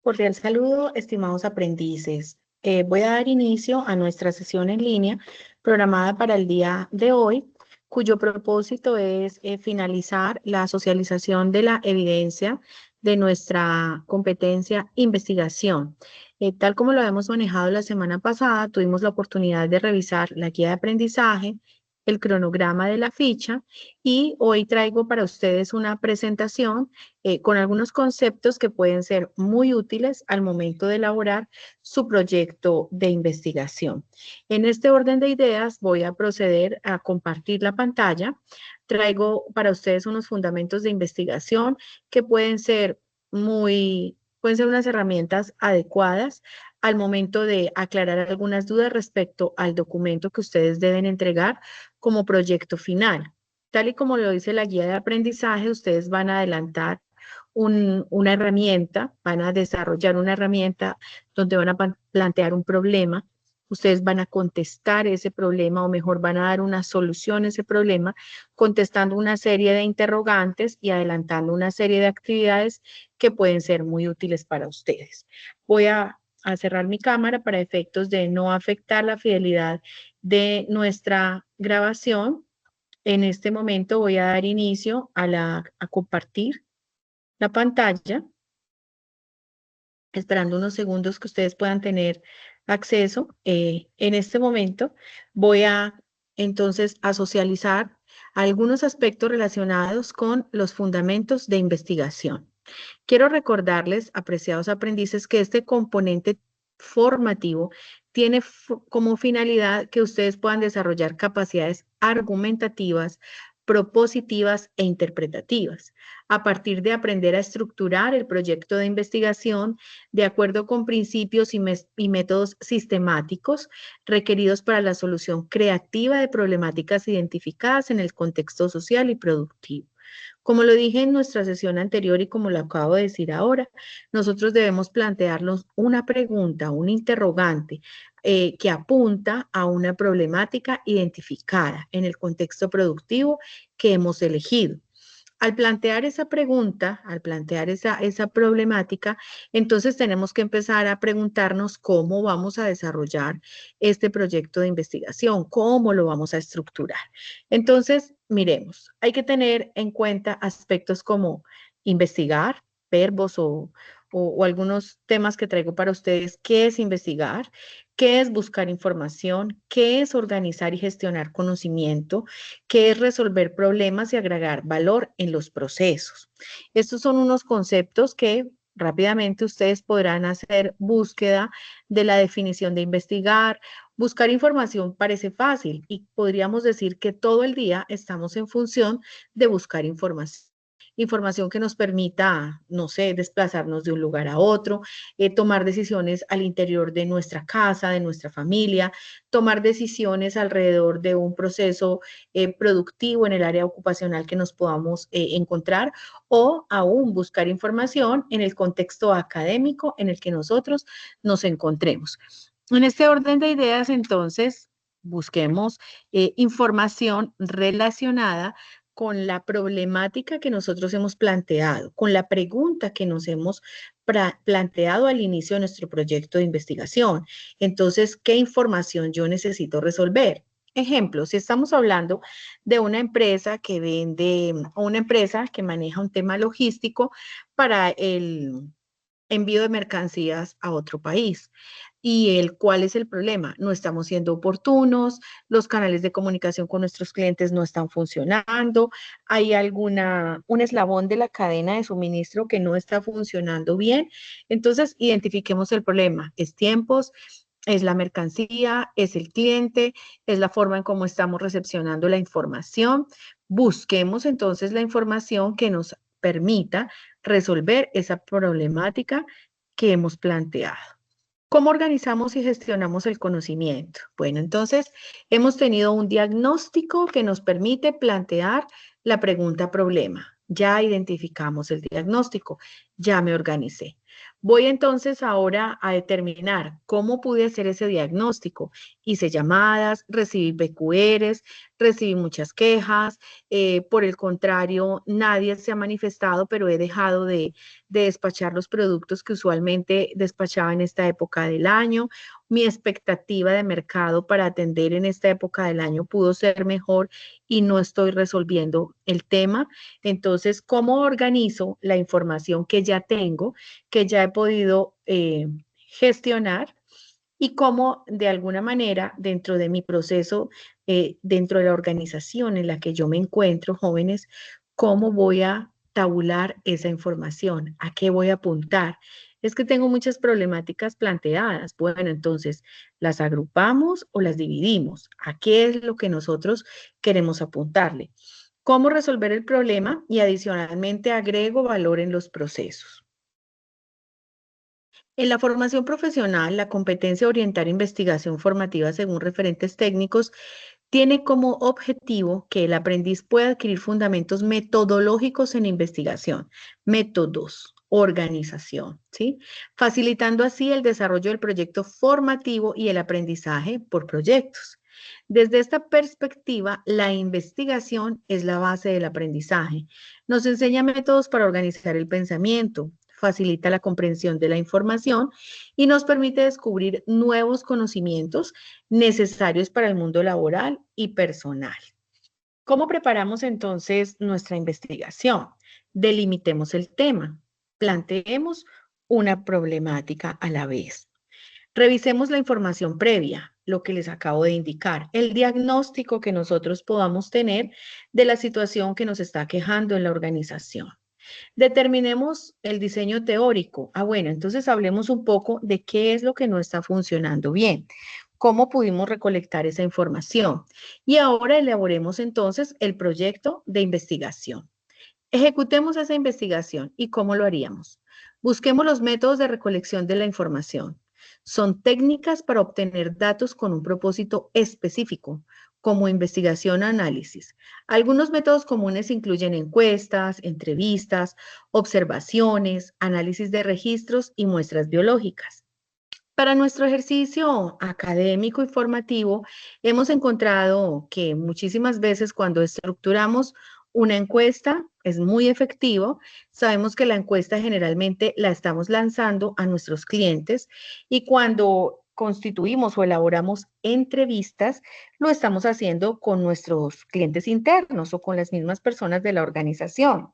Cordial saludo, estimados aprendices. Voy a dar inicio a nuestra sesión en línea programada para el día de hoy, cuyo propósito es finalizar la socialización de la evidencia de nuestra competencia investigación. Tal como lo habíamos manejado la semana pasada, tuvimos la oportunidad de revisar la guía de aprendizaje, el cronograma de la ficha y hoy traigo para ustedes una presentación con algunos conceptos que pueden ser muy útiles al momento de elaborar su proyecto de investigación. En este orden de ideas voy a proceder a compartir la pantalla. Traigo para ustedes unos fundamentos de investigación que pueden ser unas herramientas adecuadas al momento de aclarar algunas dudas respecto al documento que ustedes deben entregar como proyecto final. Tal y como lo dice la guía de aprendizaje, ustedes van a adelantar una herramienta, van a desarrollar una herramienta donde van a plantear un problema, ustedes van a contestar ese problema o mejor van a dar una solución a ese problema contestando una serie de interrogantes y adelantando una serie de actividades que pueden ser muy útiles para ustedes. Voy a cerrar mi cámara para efectos de no afectar la fidelidad de nuestra grabación. En este momento voy a dar inicio a compartir la pantalla, esperando unos segundos que ustedes puedan tener acceso. En este momento voy entonces a socializar algunos aspectos relacionados con los fundamentos de investigación. Quiero recordarles, apreciados aprendices, que este componente formativo tiene como finalidad que ustedes puedan desarrollar capacidades argumentativas, propositivas e interpretativas, a partir de aprender a estructurar el proyecto de investigación de acuerdo con principios y métodos sistemáticos requeridos para la solución creativa de problemáticas identificadas en el contexto social y productivo. Como lo dije en nuestra sesión anterior y como lo acabo de decir ahora, nosotros debemos plantearnos una pregunta, un interrogante que apunta a una problemática identificada en el contexto productivo que hemos elegido. Al plantear esa pregunta, al plantear esa problemática, entonces tenemos que empezar a preguntarnos cómo vamos a desarrollar este proyecto de investigación, cómo lo vamos a estructurar. Entonces, miremos, hay que tener en cuenta aspectos como investigar, verbos o algunos temas que traigo para ustedes. ¿Qué es investigar? ¿Qué es buscar información? ¿Qué es organizar y gestionar conocimiento? ¿Qué es resolver problemas y agregar valor en los procesos? Estos son unos conceptos que rápidamente ustedes podrán hacer búsqueda de la definición de investigar. Buscar información parece fácil y podríamos decir que todo el día estamos en función de buscar información. Información que nos permita, no sé, desplazarnos de un lugar a otro, tomar decisiones al interior de nuestra casa, de nuestra familia, tomar decisiones alrededor de un proceso productivo en el área ocupacional que nos podamos encontrar o aún buscar información en el contexto académico en el que nosotros nos encontremos. En este orden de ideas, entonces, busquemos información relacionada con la problemática que nosotros hemos planteado, con la pregunta que nos hemos planteado al inicio de nuestro proyecto de investigación. Entonces, ¿qué información yo necesito resolver? Ejemplo, si estamos hablando de una empresa que vende o una empresa que maneja un tema logístico para el envío de mercancías a otro país. ¿Cuál es el problema? No estamos siendo oportunos, los canales de comunicación con nuestros clientes no están funcionando, hay un eslabón de la cadena de suministro que no está funcionando bien. Entonces, identifiquemos el problema. ¿Es tiempos? ¿Es la mercancía? ¿Es el cliente? ¿Es la forma en cómo estamos recepcionando la información? Busquemos entonces la información que nos permita resolver esa problemática que hemos planteado. ¿Cómo organizamos y gestionamos el conocimiento? Bueno, entonces hemos tenido un diagnóstico que nos permite plantear la pregunta problema. Ya identificamos el diagnóstico, ya me organicé. Voy entonces ahora a determinar cómo pude hacer ese diagnóstico. Hice llamadas, recibí PQRs, recibí muchas quejas. Por el contrario, nadie se ha manifestado, pero he dejado de despachar los productos que usualmente despachaba en esta época del año. Mi expectativa de mercado para atender en esta época del año pudo ser mejor y no estoy resolviendo el tema. Entonces, ¿cómo organizo la información que ya tengo, que ya he podido gestionar? Y cómo de alguna manera dentro de mi proceso, dentro de la organización en la que yo me encuentro, jóvenes, cómo voy a tabular esa información, a qué voy a apuntar. Es que tengo muchas problemáticas planteadas. Bueno, entonces, ¿las agrupamos o las dividimos? ¿A qué es lo que nosotros queremos apuntarle? ¿Cómo resolver el problema? Y adicionalmente agrego valor en los procesos. En la formación profesional, la competencia de orientar investigación formativa según referentes técnicos tiene como objetivo que el aprendiz pueda adquirir fundamentos metodológicos en investigación, métodos, organización, ¿sí? Facilitando así el desarrollo del proyecto formativo y el aprendizaje por proyectos. Desde esta perspectiva, la investigación es la base del aprendizaje. Nos enseña métodos para organizar el pensamiento, facilita la comprensión de la información y nos permite descubrir nuevos conocimientos necesarios para el mundo laboral y personal. ¿Cómo preparamos entonces nuestra investigación? Delimitemos el tema, planteemos una problemática a la vez. Revisemos la información previa, lo que les acabo de indicar, el diagnóstico que nosotros podamos tener de la situación que nos está quejando en la organización. Determinemos el diseño teórico. Bueno, entonces hablemos un poco de qué es lo que no está funcionando bien, cómo pudimos recolectar esa información. Y ahora elaboremos entonces el proyecto de investigación. Ejecutemos esa investigación. ¿Y cómo lo haríamos? Busquemos los métodos de recolección de la información. Son técnicas para obtener datos con un propósito específico, como investigación o análisis. Algunos métodos comunes incluyen encuestas, entrevistas, observaciones, análisis de registros y muestras biológicas. Para nuestro ejercicio académico y formativo, hemos encontrado que muchísimas veces cuando estructuramos una encuesta es muy efectivo. Sabemos que la encuesta generalmente la estamos lanzando a nuestros clientes y cuando constituimos o elaboramos entrevistas, lo estamos haciendo con nuestros clientes internos o con las mismas personas de la organización.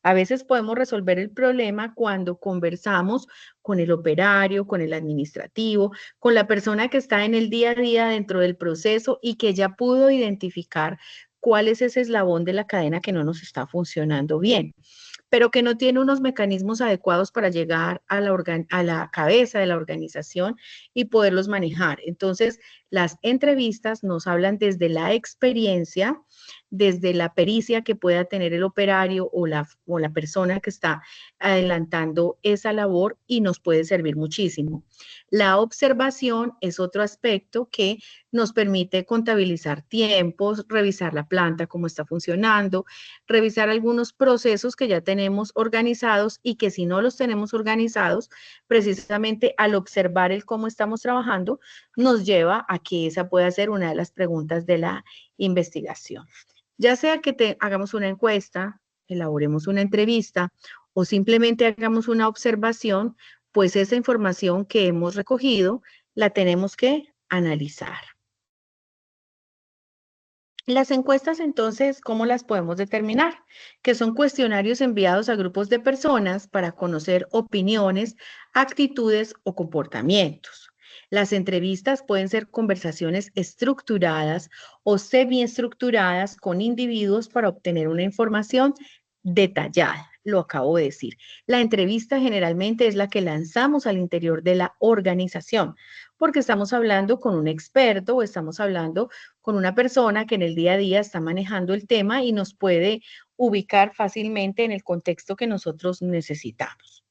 A veces podemos resolver el problema cuando conversamos con el operario, con el administrativo, con la persona que está en el día a día dentro del proceso y que ya pudo identificar cuál es ese eslabón de la cadena que no nos está funcionando bien, pero que no tiene unos mecanismos adecuados para llegar a la cabeza de la organización y poderlos manejar. Entonces, las entrevistas nos hablan desde la experiencia, desde la pericia que pueda tener el operario o la persona que está adelantando esa labor y nos puede servir muchísimo. La observación es otro aspecto que nos permite contabilizar tiempos, revisar la planta, cómo está funcionando, revisar algunos procesos que ya tenemos organizados y que si no los tenemos organizados, precisamente al observar el cómo estamos trabajando, nos lleva a que esa pueda ser una de las preguntas de la investigación. Ya sea que hagamos una encuesta, elaboremos una entrevista o simplemente hagamos una observación, pues esa información que hemos recogido la tenemos que analizar. Las encuestas, entonces, ¿cómo las podemos determinar? Que son cuestionarios enviados a grupos de personas para conocer opiniones, actitudes o comportamientos. Las entrevistas pueden ser conversaciones estructuradas o semiestructuradas con individuos para obtener una información detallada. Lo acabo de decir. La entrevista generalmente es la que lanzamos al interior de la organización, porque estamos hablando con un experto o estamos hablando con una persona que en el día a día está manejando el tema y nos puede ubicar fácilmente en el contexto que nosotros necesitamos.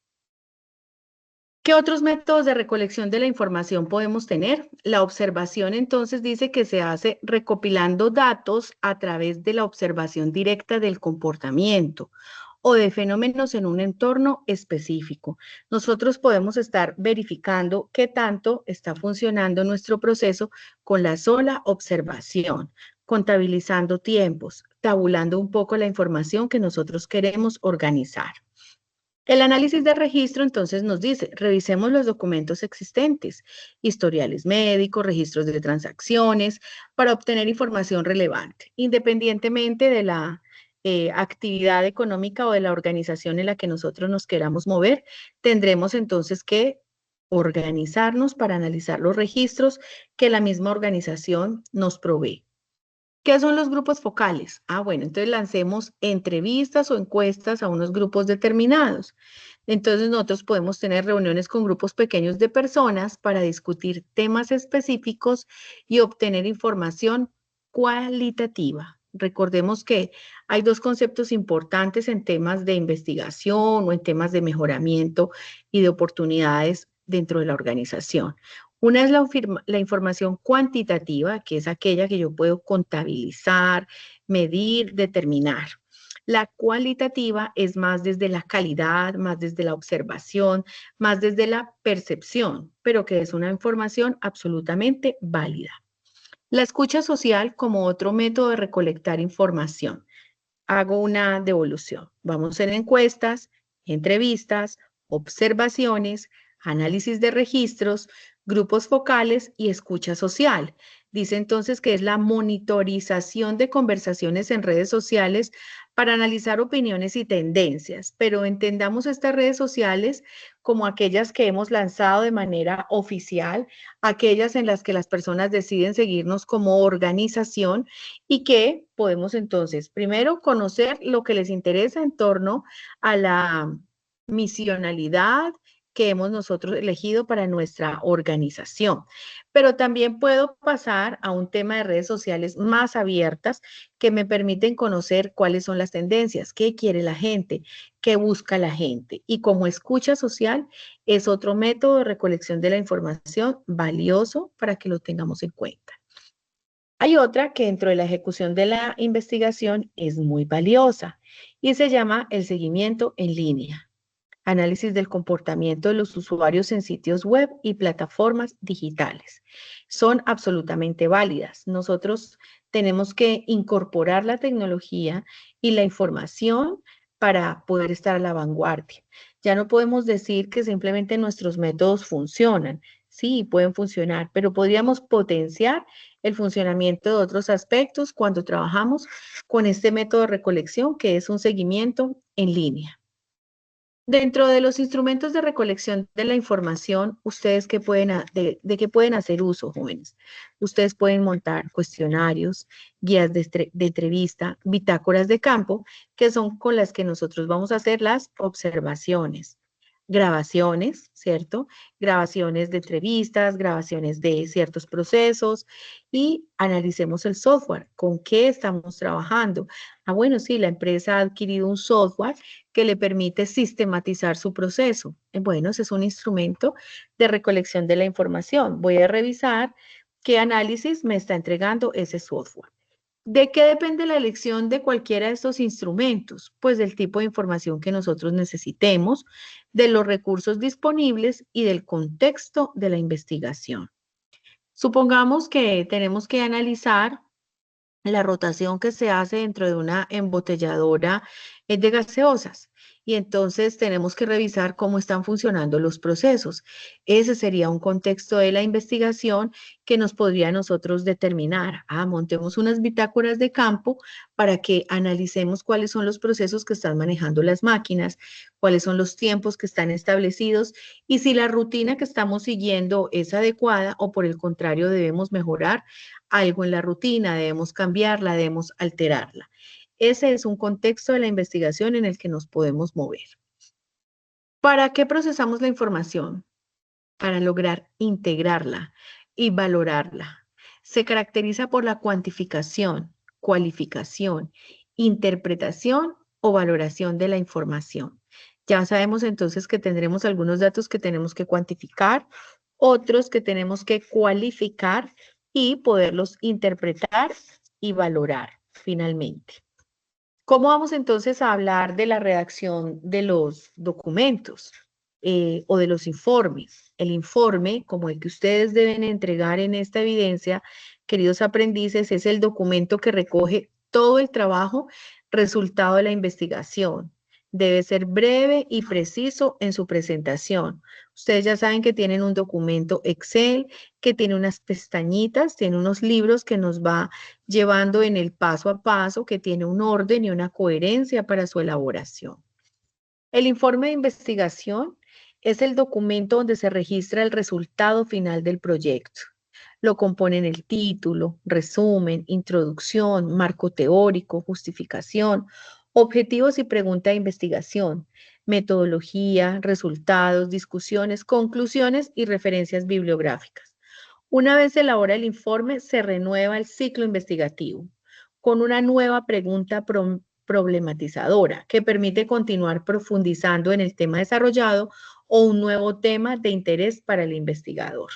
¿Qué otros métodos de recolección de la información podemos tener? La observación entonces dice que se hace recopilando datos a través de la observación directa del comportamiento. o de fenómenos en un entorno específico. Nosotros podemos estar verificando qué tanto está funcionando nuestro proceso con la sola observación, contabilizando tiempos, tabulando un poco la información que nosotros queremos organizar. El análisis de registro entonces nos dice, revisemos los documentos existentes, historiales médicos, registros de transacciones, para obtener información relevante, independientemente de la actividad económica o de la organización en la que nosotros nos queramos mover, tendremos entonces que organizarnos para analizar los registros que la misma organización nos provee. ¿Qué son los grupos focales? Bueno, entonces lancemos entrevistas o encuestas a unos grupos determinados. Entonces nosotros podemos tener reuniones con grupos pequeños de personas para discutir temas específicos y obtener información cualitativa. Recordemos que hay dos conceptos importantes en temas de investigación o en temas de mejoramiento y de oportunidades dentro de la organización. Una es la información cuantitativa, que es aquella que yo puedo contabilizar, medir, determinar. La cualitativa es más desde la calidad, más desde la observación, más desde la percepción, pero que es una información absolutamente válida. La escucha social como otro método de recolectar información. Hago una devolución. Vamos a hacer encuestas, entrevistas, observaciones, análisis de registros, grupos focales y escucha social. Dice entonces que es la monitorización de conversaciones en redes sociales para analizar opiniones y tendencias, pero entendamos estas redes sociales como aquellas que hemos lanzado de manera oficial, aquellas en las que las personas deciden seguirnos como organización y que podemos entonces, primero, conocer lo que les interesa en torno a la misionalidad que hemos nosotros elegido para nuestra organización. Pero también puedo pasar a un tema de redes sociales más abiertas que me permiten conocer cuáles son las tendencias, qué quiere la gente, qué busca la gente. Y como escucha social es otro método de recolección de la información valioso para que lo tengamos en cuenta. Hay otra que dentro de la ejecución de la investigación es muy valiosa y se llama el seguimiento en línea, análisis del comportamiento de los usuarios en sitios web y plataformas digitales. Son absolutamente válidas. Nosotros tenemos que incorporar la tecnología y la información para poder estar a la vanguardia. Ya no podemos decir que simplemente nuestros métodos funcionan. Sí, pueden funcionar, pero podríamos potenciar el funcionamiento de otros aspectos cuando trabajamos con este método de recolección que es un seguimiento en línea. Dentro de los instrumentos de recolección de la información, ¿ustedes de qué pueden hacer uso, jóvenes? Ustedes pueden montar cuestionarios, guías de entrevista, bitácoras de campo, que son con las que nosotros vamos a hacer las observaciones. Grabaciones, ¿cierto? Grabaciones de entrevistas, grabaciones de ciertos procesos y analicemos el software. ¿Con qué estamos trabajando? Bueno, sí, la empresa ha adquirido un software que le permite sistematizar su proceso. Bueno, ese es un instrumento de recolección de la información. Voy a revisar qué análisis me está entregando ese software. ¿De qué depende la elección de cualquiera de estos instrumentos? Pues del tipo de información que nosotros necesitemos, de los recursos disponibles y del contexto de la investigación. Supongamos que tenemos que analizar la rotación que se hace dentro de una embotelladora de gaseosas. Y entonces tenemos que revisar cómo están funcionando los procesos. Ese sería un contexto de la investigación que nos podría a nosotros determinar. Montemos unas bitácoras de campo para que analicemos cuáles son los procesos que están manejando las máquinas, cuáles son los tiempos que están establecidos y si la rutina que estamos siguiendo es adecuada o por el contrario debemos mejorar algo en la rutina, debemos cambiarla, debemos alterarla. Ese es un contexto de la investigación en el que nos podemos mover. ¿Para qué procesamos la información? Para lograr integrarla y valorarla. Se caracteriza por la cuantificación, cualificación, interpretación o valoración de la información. Ya sabemos entonces que tendremos algunos datos que tenemos que cuantificar, otros que tenemos que cualificar y poderlos interpretar y valorar finalmente. ¿Cómo vamos entonces a hablar de la redacción de los documentos o de los informes? El informe, como el que ustedes deben entregar en esta evidencia, queridos aprendices, es el documento que recoge todo el trabajo resultado de la investigación. Debe ser breve y preciso en su presentación. Ustedes ya saben que tienen un documento Excel, que tiene unas pestañitas, tiene unos libros que nos va llevando en el paso a paso, que tiene un orden y una coherencia para su elaboración. El informe de investigación es el documento donde se registra el resultado final del proyecto. Lo componen el título, resumen, introducción, marco teórico, justificación, objetivos y pregunta de investigación, metodología, resultados, discusiones, conclusiones y referencias bibliográficas. Una vez se elabora el informe, se renueva el ciclo investigativo con una nueva pregunta problematizadora que permite continuar profundizando en el tema desarrollado o un nuevo tema de interés para el investigador.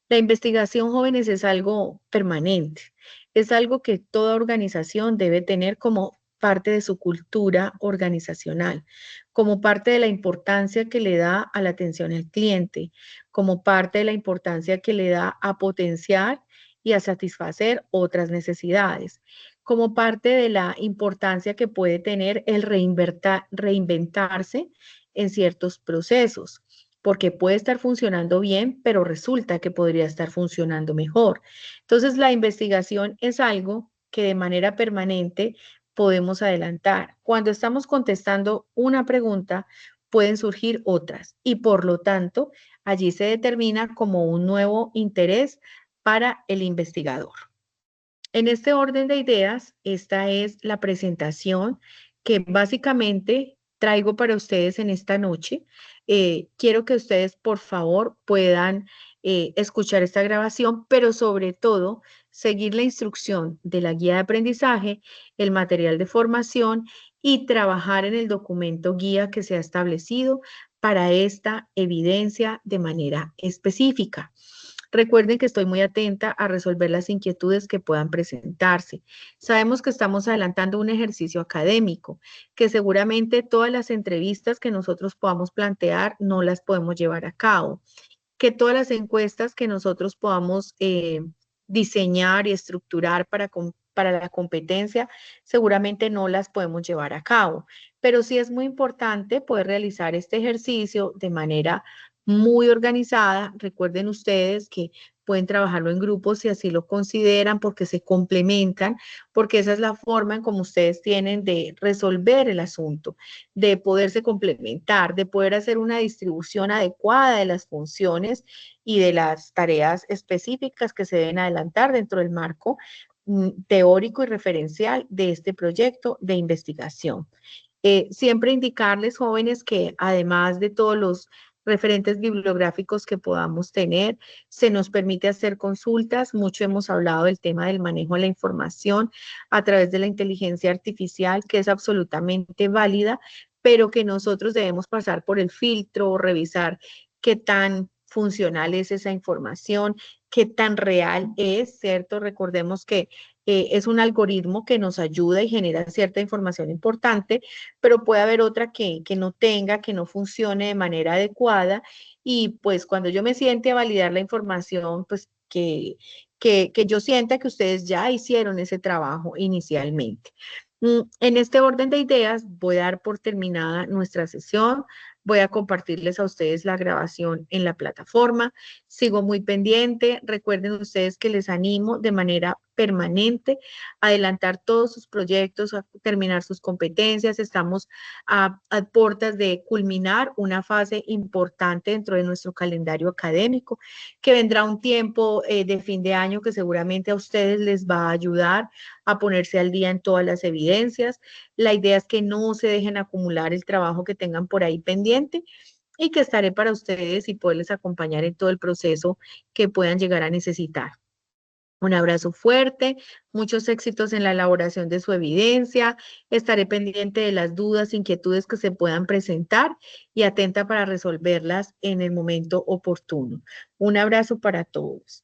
La investigación, jóvenes, es algo permanente, es algo que toda organización debe tener como parte de su cultura organizacional, como parte de la importancia que le da a la atención al cliente, como parte de la importancia que le da a potenciar y a satisfacer otras necesidades, como parte de la importancia que puede tener el reinventarse en ciertos procesos porque puede estar funcionando bien, pero resulta que podría estar funcionando mejor. Entonces, la investigación es algo que de manera permanente podemos adelantar. Cuando estamos contestando una pregunta, pueden surgir otras y por lo tanto, allí se determina como un nuevo interés para el investigador. En este orden de ideas, esta es la presentación que básicamente traigo para ustedes en esta noche. Quiero que ustedes, por favor, puedan escuchar esta grabación, pero sobre todo seguir la instrucción de la guía de aprendizaje, el material de formación y trabajar en el documento guía que se ha establecido para esta evidencia de manera específica. Recuerden que estoy muy atenta a resolver las inquietudes que puedan presentarse. Sabemos que estamos adelantando un ejercicio académico, que seguramente todas las entrevistas que nosotros podamos plantear no las podemos llevar a cabo, que todas las encuestas que nosotros podamos diseñar y estructurar para la competencia, seguramente no las podemos llevar a cabo. Pero sí es muy importante poder realizar este ejercicio de manera muy organizada. Recuerden ustedes que pueden trabajarlo en grupos si así lo consideran, porque se complementan, porque esa es la forma en como ustedes tienen de resolver el asunto, de poderse complementar, de poder hacer una distribución adecuada de las funciones y de las tareas específicas que se deben adelantar dentro del marco teórico y referencial de este proyecto de investigación. Siempre indicarles, jóvenes, que además de todos los referentes bibliográficos que podamos tener, se nos permite hacer consultas. Mucho hemos hablado del tema del manejo de la información a través de la inteligencia artificial, que es absolutamente válida, pero que nosotros debemos pasar por el filtro o revisar qué tan funcional es esa información, qué tan real es, ¿cierto? Recordemos que es un algoritmo que nos ayuda y genera cierta información importante, pero puede haber otra que no tenga, que no funcione de manera adecuada y pues cuando yo me siente a validar la información, pues que yo sienta que ustedes ya hicieron ese trabajo inicialmente. En este orden de ideas voy a dar por terminada nuestra sesión. Voy a compartirles a ustedes la grabación en la plataforma. Sigo muy pendiente. Recuerden ustedes que les animo de manera permanente a adelantar todos sus proyectos, a terminar sus competencias. Estamos a puertas de culminar una fase importante dentro de nuestro calendario académico, que vendrá un tiempo de fin de año que seguramente a ustedes les va a ayudar a ponerse al día en todas las evidencias. La idea es que no se dejen acumular el trabajo que tengan por ahí pendiente y que estaré para ustedes y poderles acompañar en todo el proceso que puedan llegar a necesitar. Un abrazo fuerte, muchos éxitos en la elaboración de su evidencia. Estaré pendiente de las dudas, inquietudes que se puedan presentar y atenta para resolverlas en el momento oportuno. Un abrazo para todos.